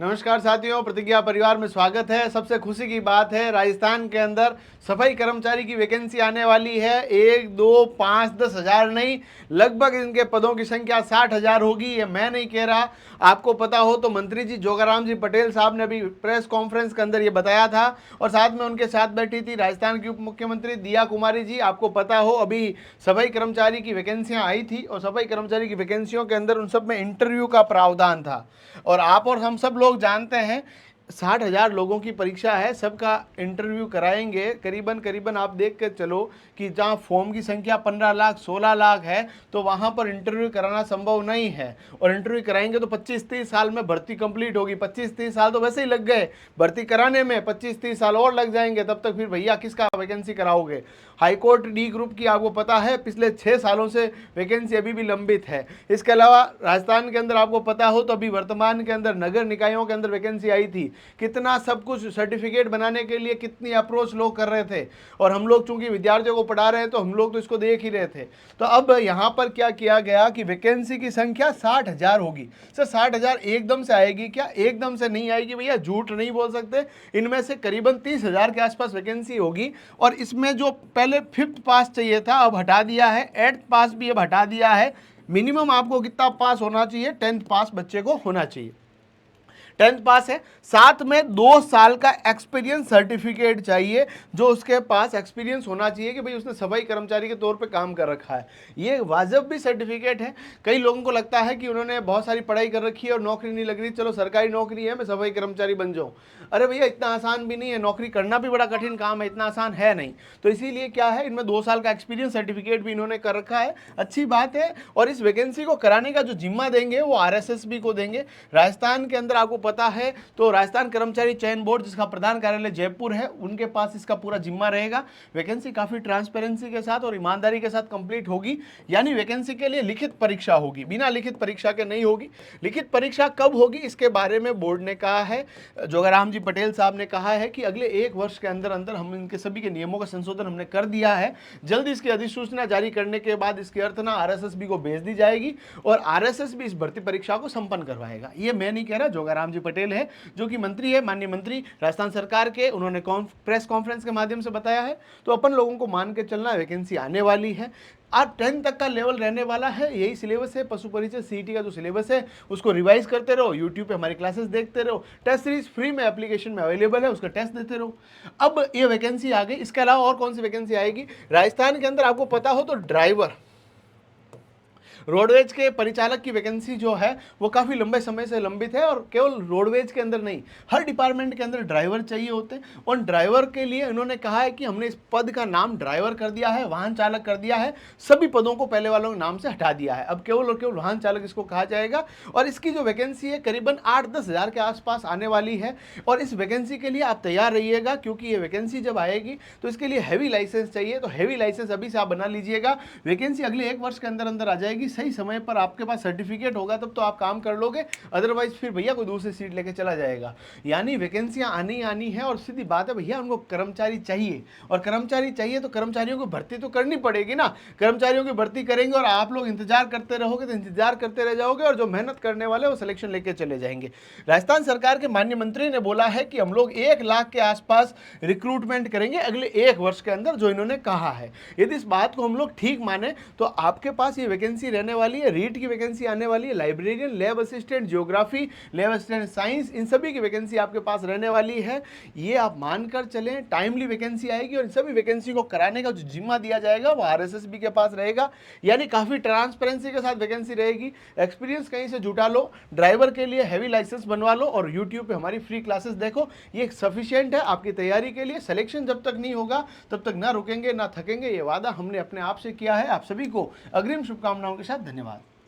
नमस्कार साथियों, प्रतिज्ञा परिवार में स्वागत है। सबसे खुशी की बात है, राजस्थान के अंदर सफाई कर्मचारी की वैकेंसी आने वाली है। 1, 2, 5, 10 हज़ार नहीं, लगभग इनके पदों की संख्या 60,000 होगी। ये मैं नहीं कह रहा, आपको पता हो तो मंत्री जी जोगाराम जी पटेल साहब ने अभी प्रेस कॉन्फ्रेंस के अंदर ये बताया था। और साथ में उनके साथ बैठी थी राजस्थान की उप मुख्यमंत्री दिया कुमारी जी। आपको पता हो अभी सफाई कर्मचारी की वैकेंसियां आई थी और सफाई कर्मचारी की वैकेंसियों के अंदर उन सब में इंटरव्यू का प्रावधान था। और आप और हम सब लोग जानते हैं 60,000 लोगों की परीक्षा है, सबका इंटरव्यू कराएंगे। करीबन करीबन आप देख के चलो कि जहाँ फॉर्म की संख्या 15 लाख 16 लाख है तो वहाँ पर इंटरव्यू कराना संभव नहीं है। और इंटरव्यू कराएंगे तो 25-30 साल में भर्ती कंप्लीट होगी। 25-30 साल तो वैसे ही लग गए भर्ती कराने में, 25-30 साल और लग जाएंगे। तब तक फिर भैया किसका वैकेंसी कराओगे। हाईकोर्ट डी ग्रुप की आपको पता है पिछले 6 सालों से वैकेंसी अभी भी लंबित है। इसके अलावा राजस्थान के अंदर आपको पता हो तो अभी वर्तमान के अंदर नगर निकायों के अंदर वैकेंसी आई थी। कितना सब कुछ सर्टिफिकेट बनाने के लिए कितनी अप्रोच लोग कर रहे थे। और हम लोग चूंकि विद्यार्थियों को पढ़ा रहे हैं तो हम लोग तो इसको देख ही रहे थे। तो अब यहाँ पर क्या किया गया कि वैकेंसी की संख्या 60,000 होगी। सर 60,000 एकदम से आएगी क्या? एकदम से नहीं आएगी भैया, झूठ नहीं बोल सकते। इनमें से करीबन 30,000 के आसपास वैकेंसी होगी। और इसमें जो पहले 5th पास चाहिए था अब हटा दिया है, 8th पास भी अब हटा दिया है। मिनिमम आपको कितना पास होना चाहिए? 10th पास बच्चे को होना चाहिए। 10th पास है, साथ में 2 साल का एक्सपीरियंस सर्टिफिकेट चाहिए, जो उसके पास एक्सपीरियंस होना चाहिए कि भाई उसने सफाई कर्मचारी के तौर पे काम कर रखा है। ये वाजिब भी सर्टिफिकेट है। कई लोगों को लगता है कि उन्होंने बहुत सारी पढ़ाई कर रखी है और नौकरी नहीं लग रही, चलो सरकारी नौकरी है मैं सफाई कर्मचारी बन जाऊँ। अरे भैया इतना आसान भी नहीं है, नौकरी करना भी बड़ा कठिन काम है, इतना आसान है नहीं। तो इसीलिए क्या है, इनमें 2 साल का एक्सपीरियंस सर्टिफिकेट भी इन्होंने कर रखा है, अच्छी बात है। और इस वैकेंसी को कराने का जो जिम्मा देंगे वो RSSB को देंगे। राजस्थान के अंदर आपको पता है तो राजस्थान कर्मचारी चयन बोर्ड जिसका प्रधान कार्यालय जयपुर है, उनके पास इसका पूरा जिम्मा रहेगा। वैकेंसी काफी ट्रांसपेरेंसी के साथ और ईमानदारी के साथ कंप्लीट होगी। यानी वैकेंसी के लिए लिखित परीक्षा होगी, बिना लिखित परीक्षा के नहीं होगी। लिखित परीक्षा कब होगी इसके बारे में बोर्ड ने कहा है, जोगाराम जी पटेल साहब ने कहा है कि अगले 1 वर्ष के अंदर अंदर हम इनके सभी के नियमों का संशोधन हमने कर दिया है। जल्द इसकी अधिसूचना जारी करने के बाद इसकी अर्थना RSSB को भेज दी जाएगी और RSSB इस भर्ती परीक्षा को संपन्न करवाएगा। ये मैं नहीं कह रहा, जोगाराम जी पटेल है जो कि मंत्री है, माननीय मंत्री राजस्थान सरकार के, उन्होंने प्रेस कॉन्फ्रेंस के माध्यम से बताया है। तो अपन लोगों को मान के चलना, वैकेंसी आने वाली है। आज 10 तक का लेवल रहने वाला है, यही सिलेबस है। पशु परिचय CET का जो सिलेबस है उसको रिवाइज करते रहो, यूट्यूब पे हमारी क्लासेस देखते रहो। टेस्ट सीरीज फ्री में एप्लीकेशन में अवेलेबल है, उसका टेस्ट देते रहो। अब ये वैकेंसी आ गई, इसके अलावा और कौन सी वैकेंसी आएगी राजस्थान के अंदर आपको पता हो तो ड्राइवर, रोडवेज के परिचालक की वैकेंसी जो है वो काफ़ी लंबे समय से लंबित है। और केवल रोडवेज के अंदर नहीं, हर डिपार्टमेंट के अंदर ड्राइवर चाहिए होते हैं। और ड्राइवर के लिए इन्होंने कहा है कि हमने इस पद का नाम ड्राइवर कर दिया है, वाहन चालक कर दिया है। सभी पदों को पहले वालों के नाम से हटा दिया है, अब केवल और केवल वाहन चालक इसको कहा जाएगा। और इसकी जो वैकेंसी है करीबन 8-10 हज़ार के आसपास आने वाली है। और इस वैकेंसी के लिए आप तैयार रहिएगा, क्योंकि ये वैकेंसी जब आएगी तो इसके लिए हैवी लाइसेंस चाहिए। तो हैवी लाइसेंस अभी से आप बना लीजिएगा, वैकेंसी अगले 1 वर्ष के अंदर अंदर आ जाएगी। सही समय पर आपके पास सर्टिफिकेट होगा तब तो आप काम कर लोगे, अदरवाइज फिर भैया कोई दूसरी सीट लेके चला जाएगा। यानी वैकेंसियां आनी है। और सीधी बात है भैया, उनको कर्मचारी चाहिए, और कर्मचारी चाहिए तो कर्मचारियों को भर्ती तो करनी पड़ेगी ना। कर्मचारियों की भर्ती करेंगे और आप लोग इंतजार करते रहोगे तो इंतजार करते रह जाओगे, और जो मेहनत करने वाले वो सिलेक्शन लेके चले जाएंगे। राजस्थान सरकार के माननीय मंत्री ने बोला है कि हम लोग 1 लाख के आसपास रिक्रूटमेंट करेंगे अगले 1 वर्ष के अंदर, जो इन्होंने कहा है। यदि इस बात को हम लोग ठीक माने तो आपके पास ये वैकेंसी रहने वाली है। रीट की वैकेंसी आने वाली है, librarian, lab assistant, geography, lab assistant science, इन सभी की वैकेंसी आपके पास रहने वाली है। ये आप मानकर चलें, टाइमली वैकेंसी आएगी और इन सभी वैकेंसी को कराने का जो जिम्मा दिया जाएगा वो RSSB के पास रहेगा। यानी काफी ट्रांसपेरेंसी के साथ वैकेंसी रहेगी। एक्सपीरियंस कहीं से जुटा लो, ड्राइवर के लिए हैवी लाइसेंस बनवा लो और यूट्यूब पे हमारी फ्री क्लासेस देखो। ये सफिशिएंट है आपकी तैयारी के लिए। सिलेक्शन जब तक नहीं होगा तब तक ना रुकेंगे ना थकेंगे, ये वादा हमने अपने आप से किया है। आप सभी को अग्रिम शुभकामनाओं के साथ धन्यवाद।